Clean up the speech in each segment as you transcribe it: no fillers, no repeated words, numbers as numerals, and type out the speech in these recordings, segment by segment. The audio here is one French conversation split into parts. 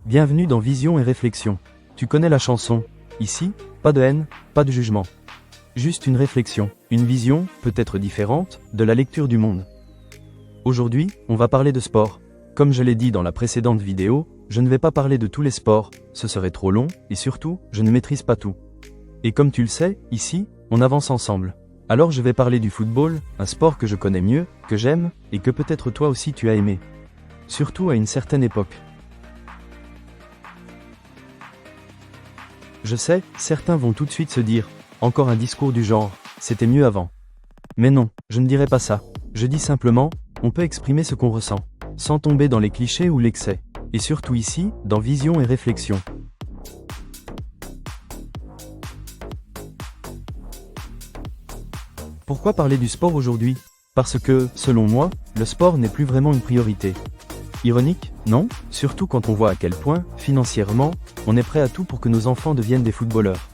Bienvenue dans Vision et Réflexion. Tu connais la chanson. Ici, pas de haine, pas de jugement. Juste une réflexion, une vision, peut-être différente, de la lecture du monde. Aujourd'hui, on va parler de sport. Comme je l'ai dit dans la précédente vidéo, je ne vais pas parler de tous les sports, ce serait trop long, et surtout, je ne maîtrise pas tout. Et comme tu le sais, ici, on avance ensemble. Alors je vais parler du football, un sport que je connais mieux, que j'aime, et que peut-être toi aussi tu as aimé. Surtout à une certaine époque. Je sais, certains vont tout de suite se dire, encore un discours du genre, c'était mieux avant. Mais non, je ne dirais pas ça. Je dis simplement, on peut exprimer ce qu'on ressent, sans tomber dans les clichés ou l'excès. Et surtout ici, dans Vision et Réflexion. Pourquoi parler du sport aujourd'hui? Parce que, selon moi, le sport n'est plus vraiment une priorité. Ironique, non? Surtout quand on voit à quel point, financièrement, on est prêt à tout pour que nos enfants deviennent des footballeurs.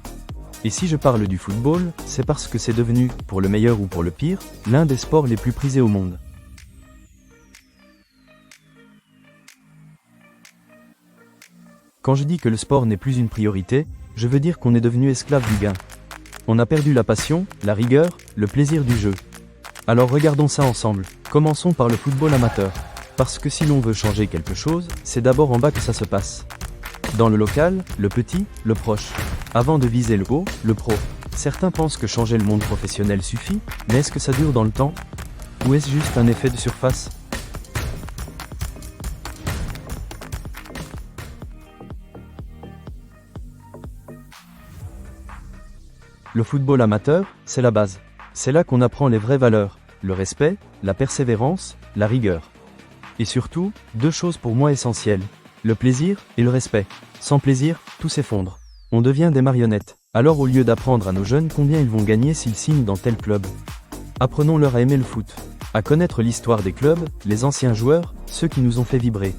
Et si je parle du football, c'est parce que c'est devenu, pour le meilleur ou pour le pire, l'un des sports les plus prisés au monde. Quand je dis que le sport n'est plus une priorité, je veux dire qu'on est devenu esclave du gain. On a perdu la passion, la rigueur, le plaisir du jeu. Alors regardons ça ensemble. Commençons par le football amateur. Parce que si l'on veut changer quelque chose, c'est d'abord en bas que ça se passe. Dans le local, le petit, le proche. Avant de viser le haut, le pro. Certains pensent que changer le monde professionnel suffit, mais est-ce que ça dure dans le temps? Ou est-ce juste un effet de surface? Le football amateur, c'est la base. C'est là qu'on apprend les vraies valeurs, le respect, la persévérance, la rigueur. Et surtout, deux choses pour moi essentielles, le plaisir et le respect. Sans plaisir, tout s'effondre. On devient des marionnettes. Alors au lieu d'apprendre à nos jeunes combien ils vont gagner s'ils signent dans tel club, apprenons-leur à aimer le foot, à connaître l'histoire des clubs, les anciens joueurs, ceux qui nous ont fait vibrer.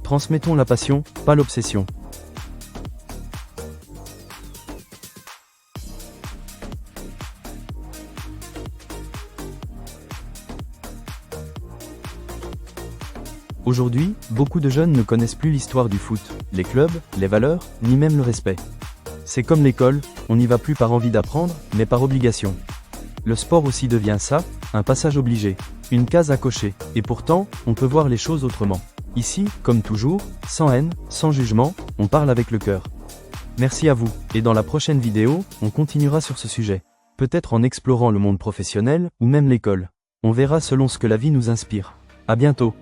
Transmettons la passion, pas l'obsession. Aujourd'hui, beaucoup de jeunes ne connaissent plus l'histoire du foot, les clubs, les valeurs, ni même le respect. C'est comme l'école, on n'y va plus par envie d'apprendre, mais par obligation. Le sport aussi devient ça, un passage obligé, une case à cocher, et pourtant, on peut voir les choses autrement. Ici, comme toujours, sans haine, sans jugement, on parle avec le cœur. Merci à vous, et dans la prochaine vidéo, on continuera sur ce sujet. Peut-être en explorant le monde professionnel, ou même l'école. On verra selon ce que la vie nous inspire. À bientôt.